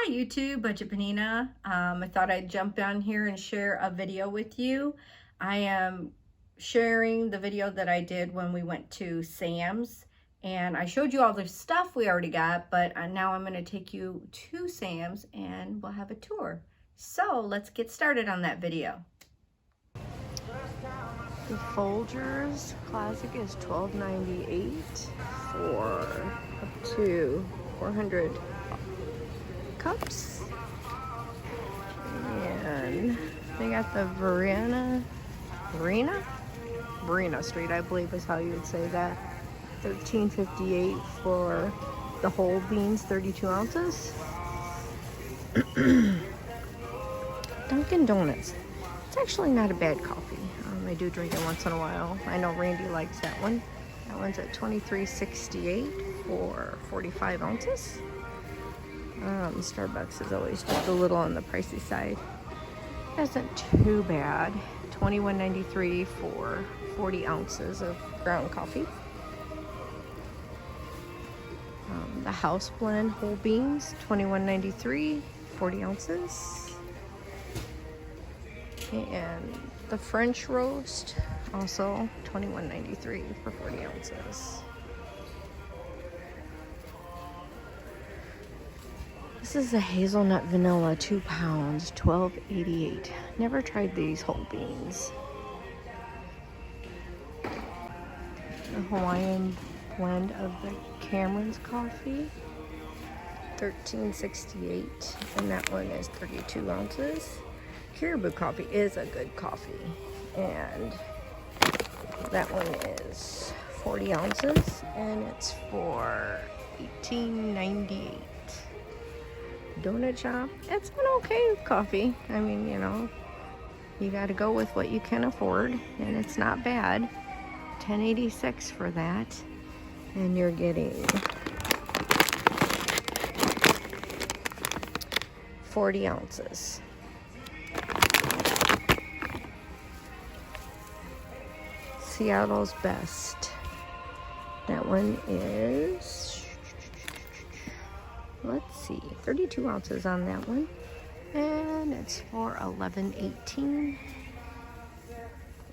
Hi YouTube, Budget Panina. I thought I'd jump on here and share a video with you. I am sharing the video that I did when we went to Sam's, and I showed you all the stuff we already got, but now I'm going to take you to Sam's and we'll have a tour. So let's get started on that video. The Folgers Classic is $12.98 for up to 400 cups. And they got the Verena Street, I believe is how you would say that. $13.58 for the whole beans, 32 ounces. Dunkin' Donuts. It's actually not a bad coffee. I do drink it once in a while. I know Randy likes that one. That one's at $23.68 for 45 ounces. Starbucks is always just a little on the pricey side. Isn't too bad. $21.93 for 40 ounces of ground coffee. The House Blend whole beans, $21.93, 40 ounces. And the French roast, also $21.93 for 40 ounces. This is a hazelnut vanilla, 2 pounds, $12.88. Never tried these whole beans. The Hawaiian blend of the Cameron's coffee, $13.68, and that one is 32 ounces. Caribou coffee is a good coffee, and that one is 40 ounces, and it's for $18.98. Donut Shop, it's an okay coffee. I mean, you know, you got to go with what you can afford, and it's not bad. $10.86 for that, and you're getting 40 ounces. Seattle's Best. That one is, let's see, 32 ounces on that one, and it's for $11.18.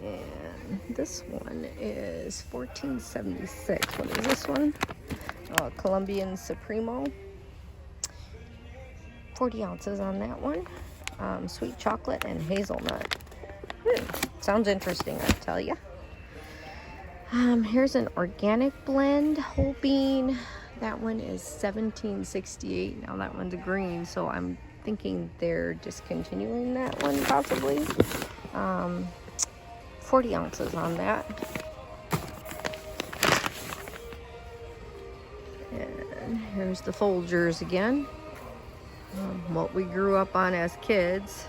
And this one is $14.76. What is this one? Colombian Supremo. 40 ounces on that one. Sweet chocolate and hazelnut. Sounds interesting, I tell you. Here's an organic blend, whole bean. That one is $17.68. Now that one's green, so I'm thinking they're discontinuing that one possibly. 40 ounces on that. And here's the Folgers again. What we grew up on as kids,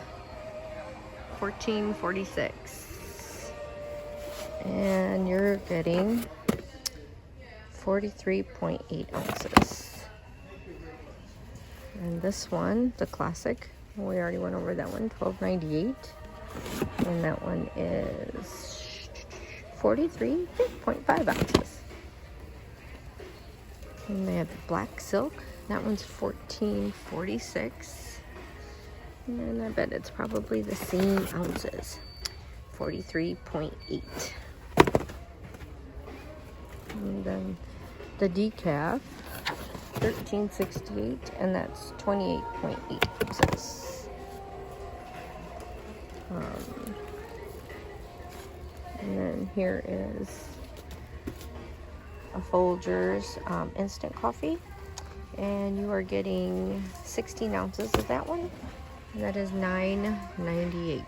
$14.46. And you're getting 43.8 ounces. And this one, the classic, we already went over that one, $12.98. And that one is 43.5 ounces. And they have the black silk. That one's $14.46. And I bet it's probably the same ounces, 43.8. And then the decaf, $13.68, and that's 28.8 ounces. And then here is a Folgers instant coffee, and you are getting 16 ounces of that one, and that is $9.98.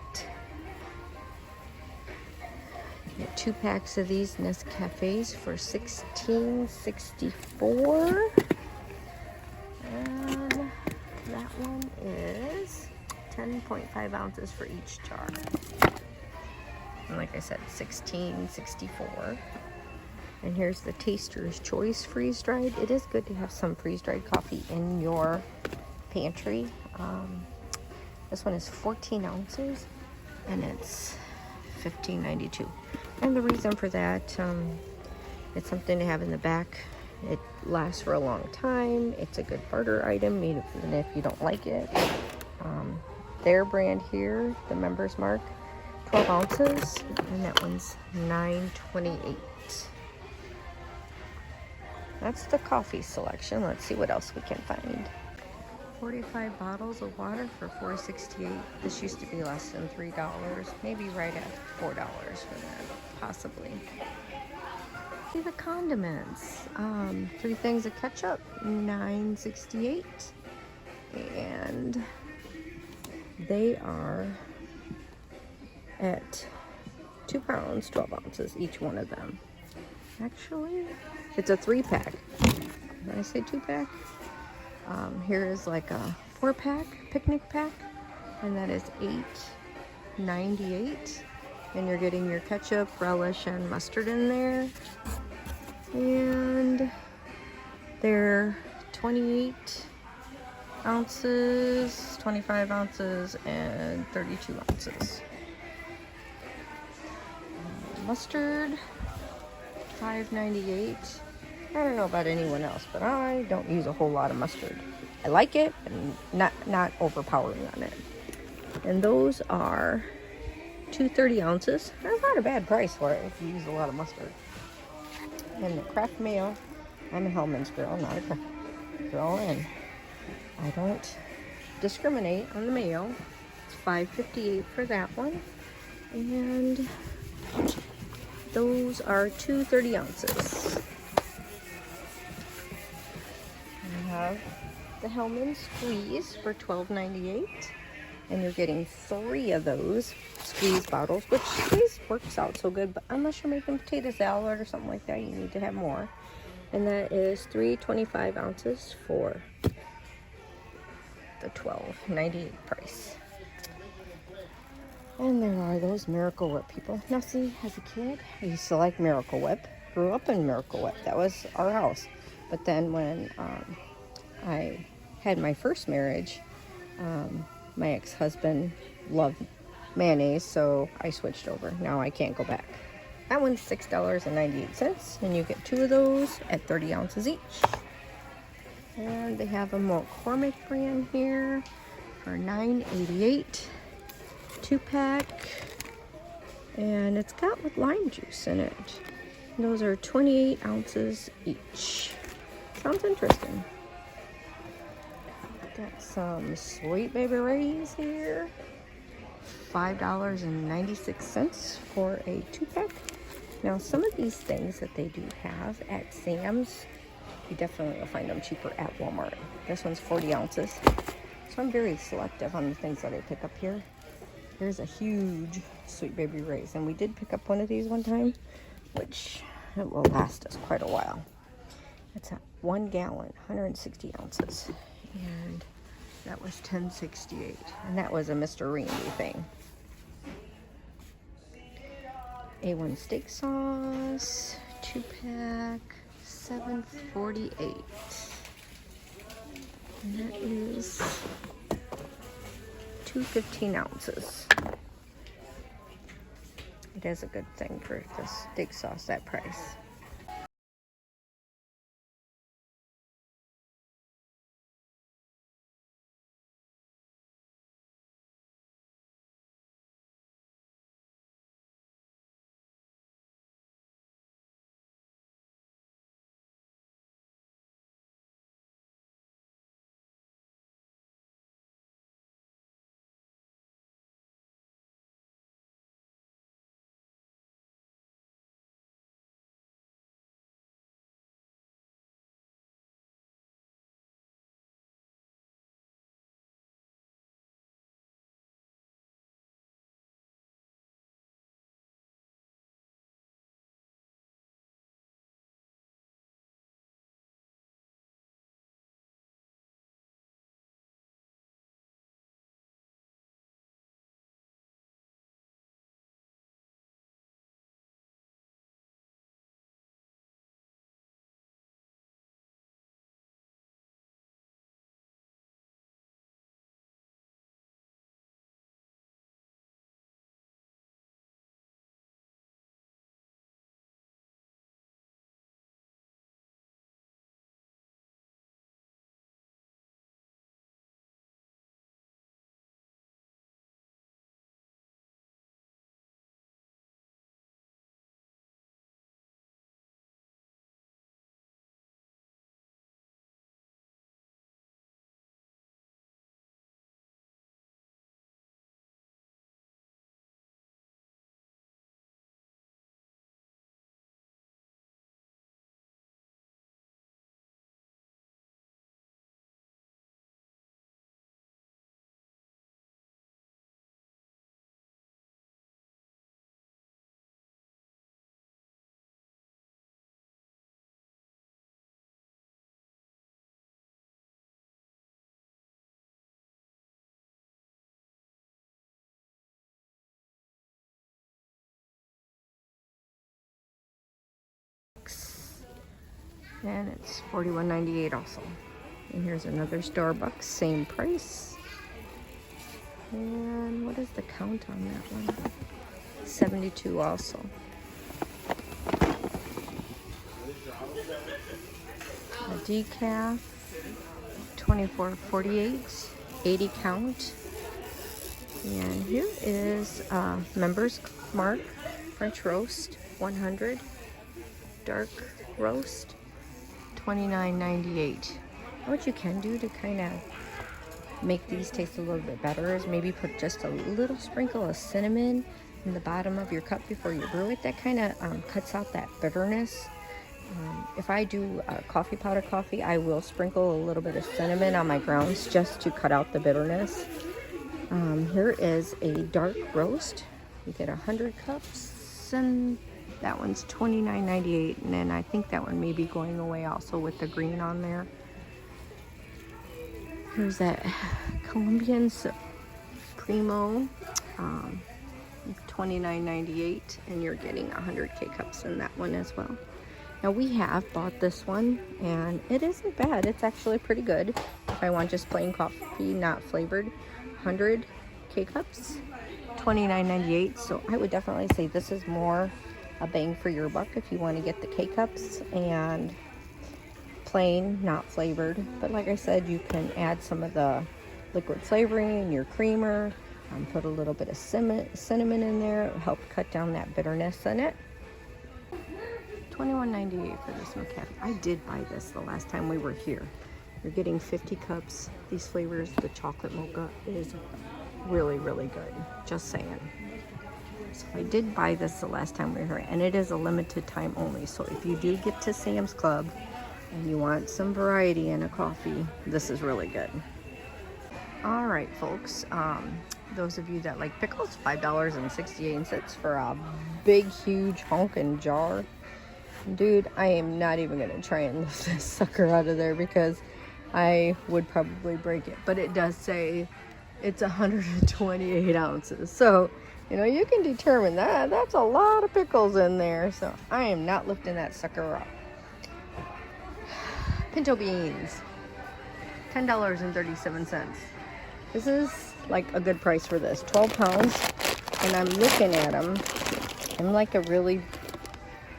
Get 2 packs of these Nescafes for $16.64, and that one is 10.5 ounces for each jar. And like I said, $16.64. And here's the Taster's Choice freeze-dried. It is good to have some freeze-dried coffee in your pantry. This one is 14 ounces, and it's $15.92. And the reason for that, it's something to have in the back It lasts for a long time. It's a good barter item, even if you don't like it. Their brand here, the Members Mark, 12 ounces, and that one's $9.28. That's the coffee selection. Let's see what else we can find. 45 bottles of water for $4.68. This used to be less than $3, maybe right at $4 for that, possibly. See the condiments. 3 things of ketchup, $9.68, and they are at 2 pounds, 12 ounces, each one of them. Actually, it's a 3-pack. Did I say 2-pack? Here is like a 4-pack, picnic pack, and that is $8.98. And you're getting your ketchup, relish, and mustard in there. And they're 28 ounces, 25 ounces, and 32 ounces. Mustard, $5.98. I don't know about anyone else, but I don't use a whole lot of mustard. I like it, but not overpowering on it. And those are 230 ounces. That's not a bad price for it if you use a lot of mustard. And the Kraft mayo, I'm a Hellmann's girl, not a Kraft girl, and I don't discriminate on the mayo. It's $5.58 for that one. And those are 230 ounces. I have the Hellmann's squeeze for $12.98. And you're getting 3 of those squeeze bottles, which squeeze works out so good, but unless you're making potato salad or something like that, you need to have more. And that is 325 ounces for the $12.98 price. And there are those Miracle Whip people. Now see, as a kid, I used to like Miracle Whip. Grew up in Miracle Whip. That was our house. But then when I had my first marriage, my ex-husband loved mayonnaise, so I switched over. Now I can't go back. That one's $6.98, and you get 2 of those at 30 ounces each. And they have a McCormick brand here for $9.88, 2-pack, and it's got with lime juice in it. Those are 28 ounces each. Sounds interesting. Got some Sweet Baby Ray's here. $5.96 for a 2-pack. Now, some of these things that they do have at Sam's, you definitely will find them cheaper at Walmart. This one's 40 ounces. So I'm very selective on the things that I pick up here. Here's a huge Sweet Baby Ray's, and we did pick up one of these one time, which it will last us quite a while. It's a 1 gallon, 160 ounces. And that was $10.68. And that was a Mr. Randy thing. A1 steak sauce, 2-pack, $7.48. And that is 215 ounces. It is a good thing for this steak sauce, that price. and it's $41.98 also. And here's another Starbucks, same price. And what is the count on that one? 72 also. A decaf, 24.48, 80 count. And here is Members Mark French Roast, 100, dark roast, $29.98. What you can do to kind of make these taste a little bit better is maybe put just a little sprinkle of cinnamon in the bottom of your cup before you brew it. That kind of cuts out that bitterness. If I do coffee powder coffee, I will sprinkle a little bit of cinnamon on my grounds just to cut out the bitterness. Here is a dark roast. You get 100 cups, and that one's $29.98. And then I think that one may be going away also with the green on there. Here's that Colombian Primo, $29.98, and you're getting 100 K-cups in that one as well. Now we have bought this one, and it isn't bad. It's actually pretty good. If I want just plain coffee, not flavored, 100 K-cups, $29.98. So I would definitely say this is more a bang for your buck if you want to get the K-cups and plain, not flavored. But like I said, you can add some of the liquid flavoring in your creamer, put a little bit of cinnamon in there. It'll help cut down that bitterness in it. $21.98 for this McCafe. I did buy this the last time we were here. You're getting 50 cups. These flavors, the chocolate mocha is really, really good. Just saying. So I did buy this the last time we were here, and it is a limited time only. So if you do get to Sam's Club and you want some variety in a coffee, this is really good. All right, folks. Those of you that like pickles, $5.68 for a big, huge honkin' jar. Dude, I am not even going to try and lift this sucker out of there because I would probably break it. But it does say it's 128 ounces. So, you know, you can determine that. That's a lot of pickles in there. So I am not lifting that sucker up. Pinto beans, $10.37. This is like a good price for this. 12 pounds. And I'm looking at them. I'm like a really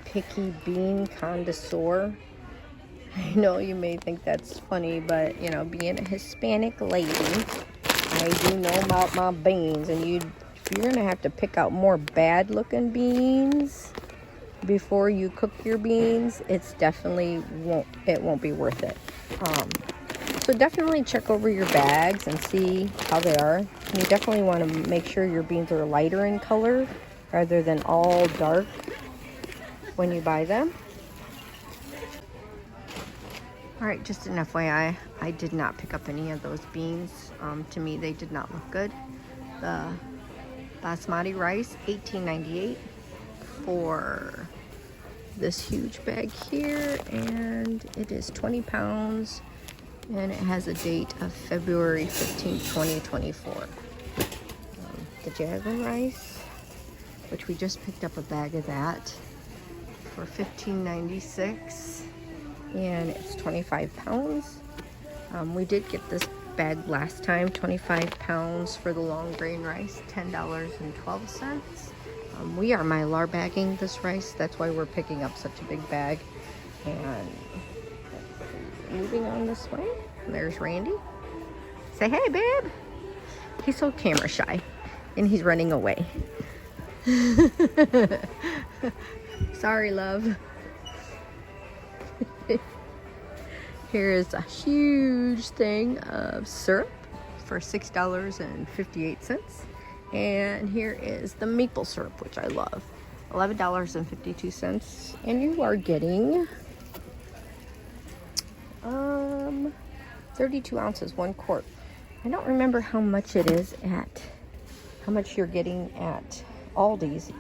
picky bean connoisseur. I know you may think that's funny, but you know, being a Hispanic lady, I do know about my beans, and if you're gonna have to pick out more bad looking beans before you cook your beans, it's definitely won't be worth it. So definitely check over your bags and see how they are. You definitely want to make sure your beans are lighter in color rather than all dark when you buy them. All right, just an FYI, I did not pick up any of those beans. To me, they did not look good. The basmati rice, $18.98 for this huge bag here, and it is 20 pounds, and it has a date of February 15, 2024. The jasmine rice, which we just picked up a bag of that for $15.96, and it's 25 pounds. We did get this bag last time, 25 pounds for the long grain rice, $10.12. We are Mylar bagging this rice, that's why we're picking up such a big bag. And moving on this way, there's Randy. Say hey, babe. He's so camera shy, and he's running away. Sorry, love. Here is a huge thing of syrup for $6.58. And here is the maple syrup, which I love. $11.52. And you are getting 32 ounces, 1 quart. I don't remember how much it is how much you're getting at Aldi's,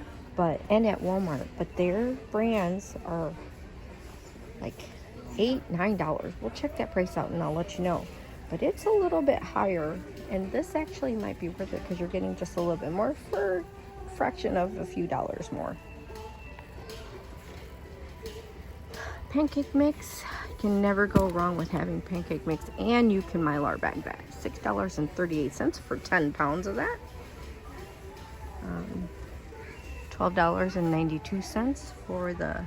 and at Walmart, but their brands are like $8, $9. We'll check that price out and I'll let you know. But it's a little bit higher, and this actually might be worth it because you're getting just a little bit more for a fraction of a few dollars more. pancake mix. You can never go wrong with having pancake mix, and you can Mylar bag that. $6.38 for 10 pounds of that. $12.92 for the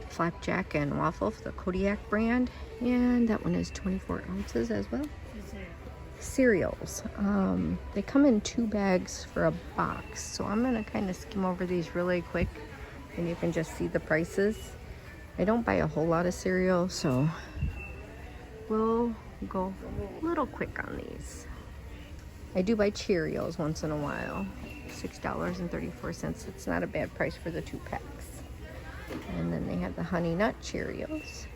flapjack and waffle for the Kodiak brand, and that one is 24 ounces as well. Cereals, they come in 2 bags for a box, so I'm gonna kind of skim over these really quick and you can just see the prices. I don't buy a whole lot of cereal, so we'll go a little quick on these. I do buy Cheerios once in a while, $6.34. It's not a bad price for the 2 packs. And then they have the Honey Nut Cheerios,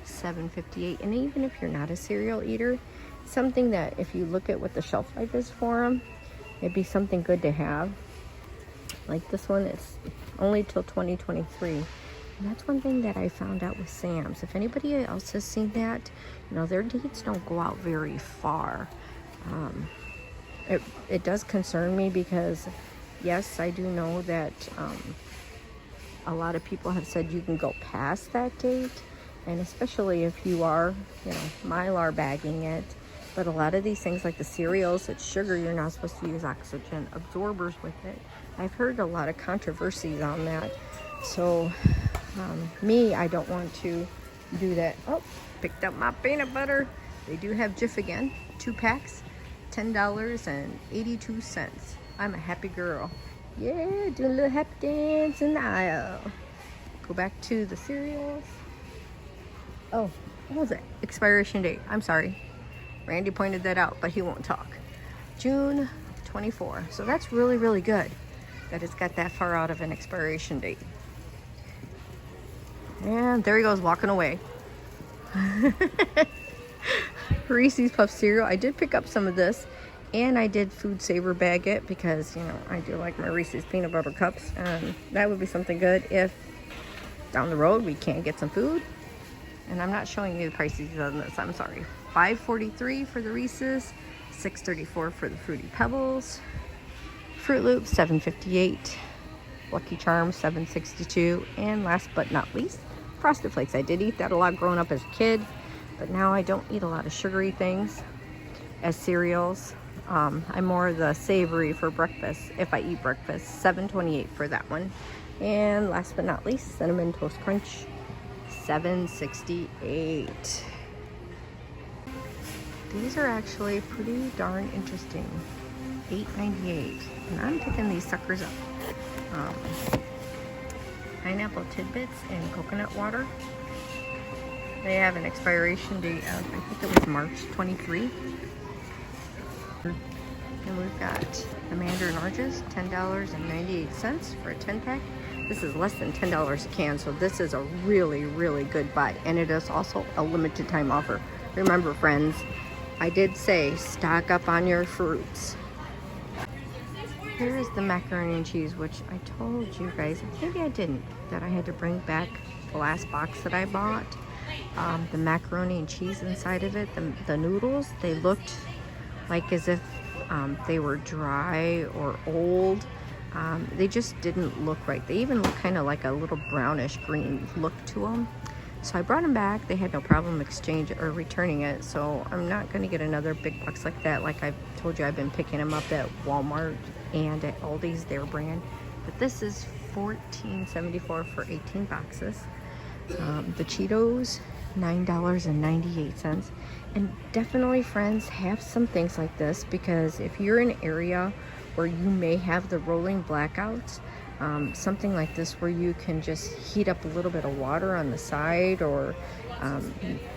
$7.58. And even if you're not a cereal eater, something that if you look at what the shelf life is for them, it'd be something good to have. Like this one, it's only till 2023. And that's one thing that I found out with Sam's. If anybody else has seen that, you know, their dates don't go out very far. It does concern me because, yes, I do know that a lot of people have said you can go past that date, and especially if you are, you know, Mylar bagging it. But a lot of these things like the cereals, it's sugar, you're not supposed to use oxygen absorbers with it. I've heard a lot of controversies on that. So me, I don't want to do that. Oh, picked up my peanut butter. They do have Jif again, 2 packs, $10.82. I'm a happy girl. Yeah, do a little happy dance in the aisle. Go back to the cereals. Oh, what was it? Expiration date. I'm sorry. Randy pointed that out, but he won't talk. June 24. So that's really, really good that it's got that far out of an expiration date. And there he goes, walking away. Reese's Puff cereal. I did pick up some of this, and I did food saver bag it because, you know, I do like my Reese's peanut butter cups, and that would be something good if down the road we can't get some food. And I'm not showing you the prices on this, I'm sorry. $5.43 for the Reese's, $6.34 for the Fruity Pebbles, Fruit Loops $7.58, Lucky Charms $7.62, and last but not least, Frosted Flakes. I did eat that a lot growing up as a kid, but now I don't eat a lot of sugary things as cereals. I'm more the savory for breakfast if I eat breakfast. $7.28 for that one. And last but not least, Cinnamon Toast Crunch, $7.68. These are actually pretty darn interesting. $8.98, and I'm picking these suckers up. Pineapple tidbits and coconut water. They have an expiration date of, I think it was March 23. And we've got the Mandarin Oranges, $10.98 for a 10-pack. This is less than $10 a can, so this is a really, really good buy. And it is also a limited time offer. Remember, friends, I did say stock up on your fruits. Here is the macaroni and cheese, which I told you guys, maybe I didn't, that I had to bring back the last box that I bought. The macaroni and cheese inside of it, the noodles, they looked like as if they were dry or old. They just didn't look right. They even look kind of like a little brownish green look to them. So I brought them back. They had no problem exchange or returning it. So I'm not going to get another big box like that. Like I've told you, I've been picking them up at Walmart and at Aldi's, their brand. But this is $14.74 for 18 boxes. The Cheetos, $9.98. And definitely, friends, have some things like this, because if you're in an area where you may have the rolling blackouts, something like this where you can just heat up a little bit of water on the side, or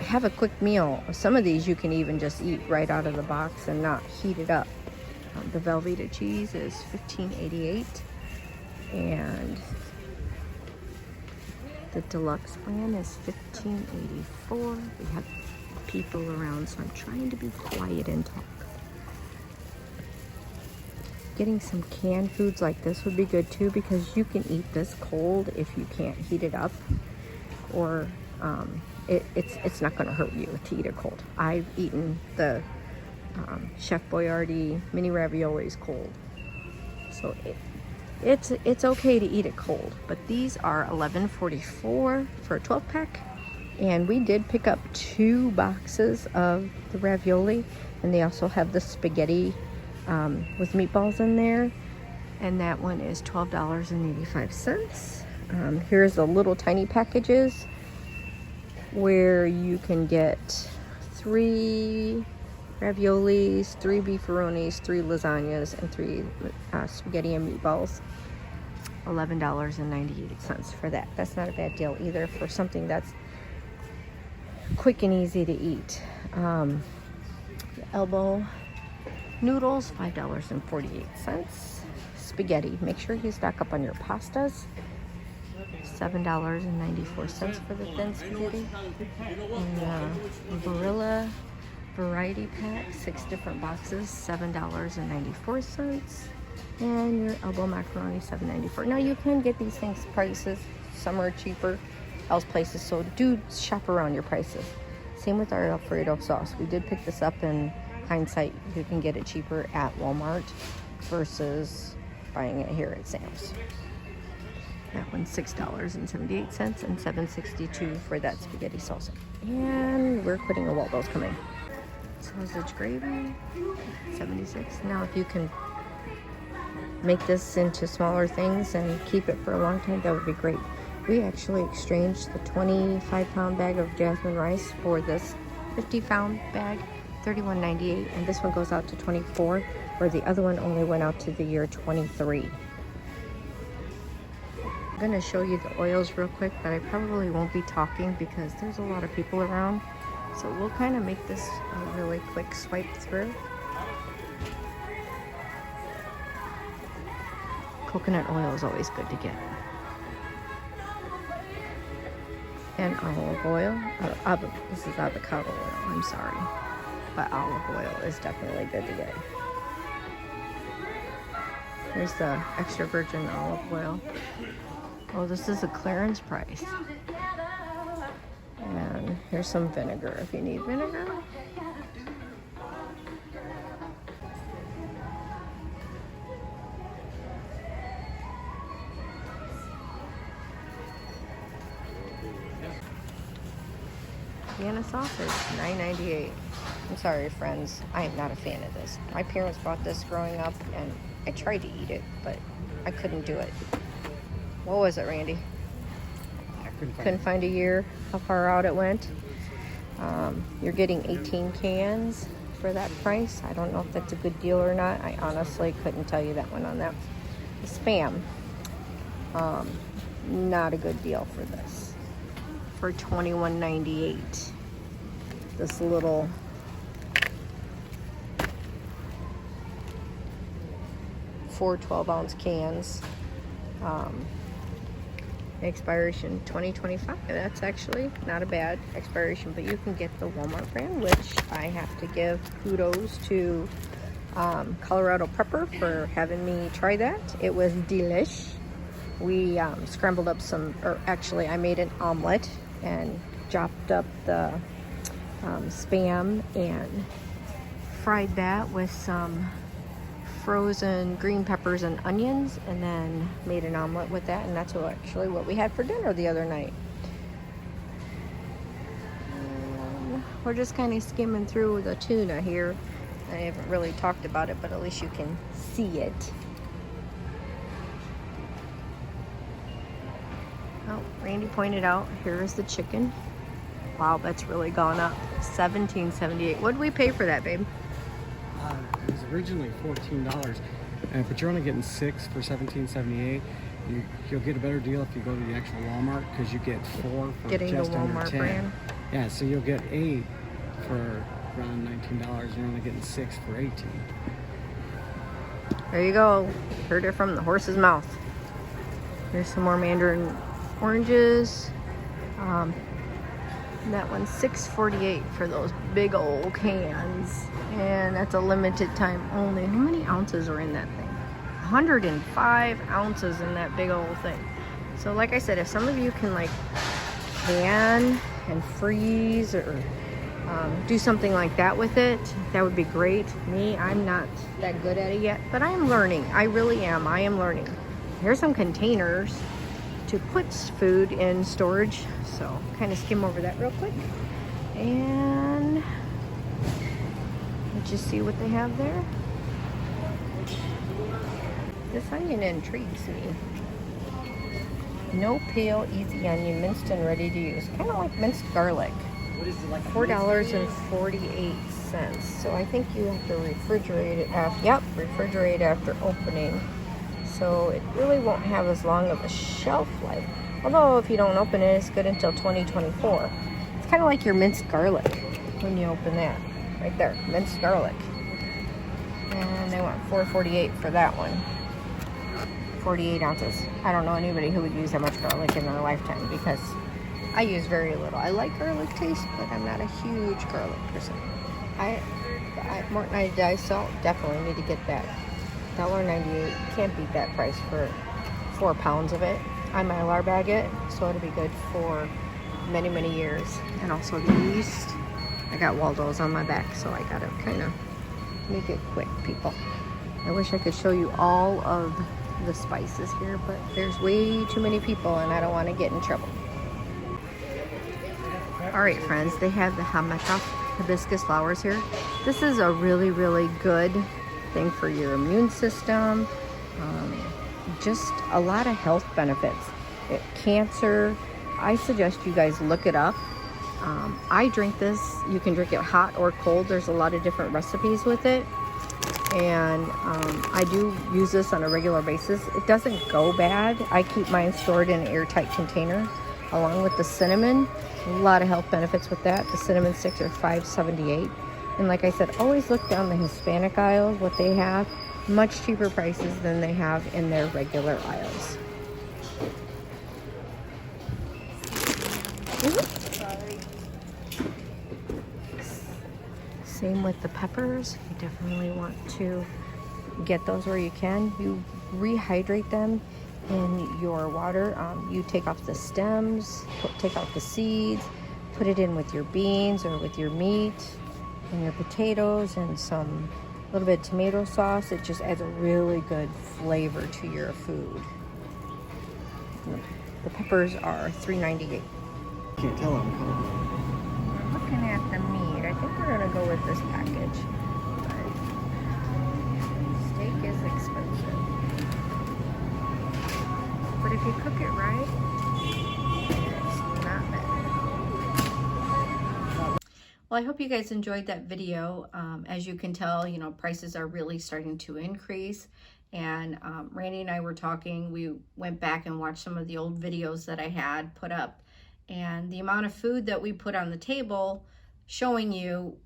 have a quick meal. Some of these you can even just eat right out of the box and not heat it up. The Velveeta cheese is $15.88, and the deluxe brand is $15.84. We have people around, so I'm trying to be quiet and talk. Getting some canned foods like this would be good too, because you can eat this cold if you can't heat it up, or it's not going to hurt you to eat it cold. I've eaten the Chef Boyardee mini raviolis cold, so It's okay to eat it cold, but these are $11.44 for a 12 pack. And we did pick up 2 boxes of the ravioli, and they also have the spaghetti with meatballs in there, and that one is $12.85. Here's the little tiny packages where you can get 3 raviolis, 3 beefaronis, 3 lasagnas, and 3 spaghetti and meatballs. $11.98 for that. That's not a bad deal either for something that's quick and easy to eat. The elbow noodles, $5.48. Spaghetti, make sure you stock up on your pastas. $7.94 for the thin spaghetti. And Barilla variety pack, 6 different boxes, $7.94. And your elbow macaroni, $7.94. Now you can get these things prices, some are cheaper else places, so do shop around your prices. Same with our Alfredo sauce. We did pick this up in hindsight. You can get it cheaper at Walmart versus buying it here at Sam's. That one's $6.78 and $7.62 for that spaghetti salsa. And we're quitting a Waldo's coming. Sausage gravy, $76. Now if you can make this into smaller things and keep it for a long time, that would be great. We actually exchanged the 25-pound bag of jasmine rice for this 50-pound bag, $31.98, and this one goes out to 24, where the other one only went out to the year 23. I'm gonna show you the oils real quick, but I probably won't be talking because there's a lot of people around. So we'll kind of make this a really quick swipe through. Coconut oil is always good to get. And olive oil. This is avocado oil, I'm sorry. But olive oil is definitely good to get. Here's the extra virgin olive oil. Oh, this is a clearance price. And here's some vinegar if you need vinegar. Vienna sausage, $9.98. I'm sorry, friends. I am not a fan of this. My parents bought this growing up, and I tried to eat it, but I couldn't do it. What was it, Randy? Couldn't find a year, how far out it went. You're getting 18 cans for that price. I don't know if that's a good deal or not. I honestly couldn't tell you that one on that. The Spam, not a good deal for this. For $21.98, this little four 12-ounce cans. Expiration 2025. That's actually not a bad expiration, but you can get the Walmart brand, which I have to give kudos to Colorado Prepper for having me try that. It was delish. We scrambled up some, or actually I made an omelet and chopped up the Spam and fried that with some frozen green peppers and onions, and then made an omelet with that, and that's actually what we had for dinner the other night. We're just kind of skimming through the tuna here. I haven't really talked about it, but at least you can see it. Oh, Randy pointed out, here is the chicken. Wow, that's really gone up. $17.78. What did we pay for that, babe? It was originally $14, but you're only getting 6 for $17.78. You'll get a better deal if you go to the actual Walmart, because you get 4 for Getting just the under Walmart 10. brand. Yeah, so you'll get 8 for around $19. You're only getting 6 for $18. There you go. Heard it from the horse's mouth. Here's some more mandarin oranges. That one's $6.48 for those big old cans, and that's a limited time only. How many ounces are in that thing? 105 ounces in that big old thing. So like I said, if some of you can like can and freeze or do something like that with it, that would be great. Me, I'm not that good at it yet, but I am learning. I really am. I am learning. here's some containers to put food in storage. So kind of skim over that real quick. And let's just see what they have there. This onion intrigues me. No peel, easy onion, minced and ready to use. Kind of like minced garlic. What is it, like $4.48. So I think you have to refrigerate it after, yep, refrigerate after opening. So it really won't have as long of a shelf life. Although if you don't open it, it's good until 2024. It's kind of like your minced garlic when you open that. Right there, minced garlic. And they want $4.48 for that one. 48 ounces. I don't know anybody who would use that much garlic in their lifetime because I use very little. I like garlic taste, but I'm not a huge garlic person. Morton I Dye salt, definitely need to get that. $1.98. Can't beat that price for 4 pounds of it. I Mylar bag it, so it'll be good for many, many years. And also the yeast. I got Waldo's on my back, so I gotta kind of make it quick, people. I wish I could show you all of the spices here, but there's way too many people and I don't want to get in trouble. Alright friends, they have the Jamaica hibiscus flowers here. This is a really, really good thing for your immune system. Just a lot of health benefits. Cancer, I suggest you guys look it up. I drink this. You can drink it hot or cold. There's a lot of different recipes with it. And I do use this on a regular basis. It doesn't go bad. I keep mine stored in an airtight container along with the cinnamon. A lot of health benefits with that. The cinnamon sticks are $5.78. And like I said, always look down the Hispanic aisles, what they have. Much cheaper prices than they have in their regular aisles. Same with the peppers. You definitely want to get those where you can. You rehydrate them in your water. You take off the stems, take out the seeds, put it in with your beans or with your meat and your potatoes and some little bit of tomato sauce. It just adds a really good flavor to your food. The peppers are $3.98. Can't tell them. We're looking at the meat. I think we're gonna go with this package. But steak is expensive. But if you cook it right, it's not bad. Well, I hope you guys enjoyed that video. As you can tell, you know, prices are really starting to increase. And Randy and I were talking. We went back and watched some of the old videos that I had put up. And the amount of food that we put on the table, showing you,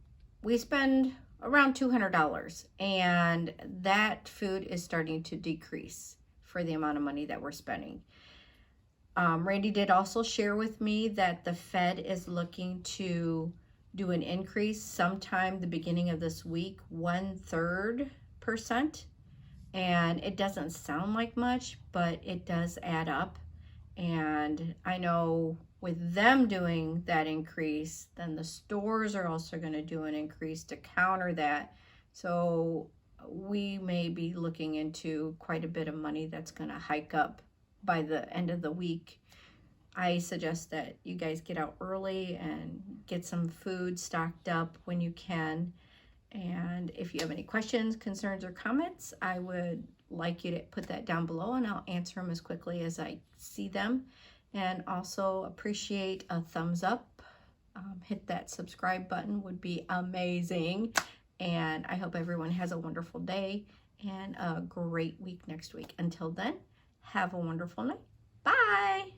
we spend around $200. And that food is starting to decrease for the amount of money that we're spending. Randy did also share with me that the Fed is looking to do an increase sometime the beginning of this week, 1/3%. And it doesn't sound like much, but it does add up. And I know with them doing that increase, then the stores are also going to do an increase to counter that. So we may be looking into quite a bit of money that's going to hike up by the end of the week. I suggest that you guys get out early and get some food stocked up when you can. And if you have any questions, concerns, or comments, I would like you to put that down below and I'll answer them as quickly as I see them. And also appreciate a thumbs up. Hit that subscribe button would be amazing. And I hope everyone has a wonderful day and a great week next week. Until then, have a wonderful night. Bye.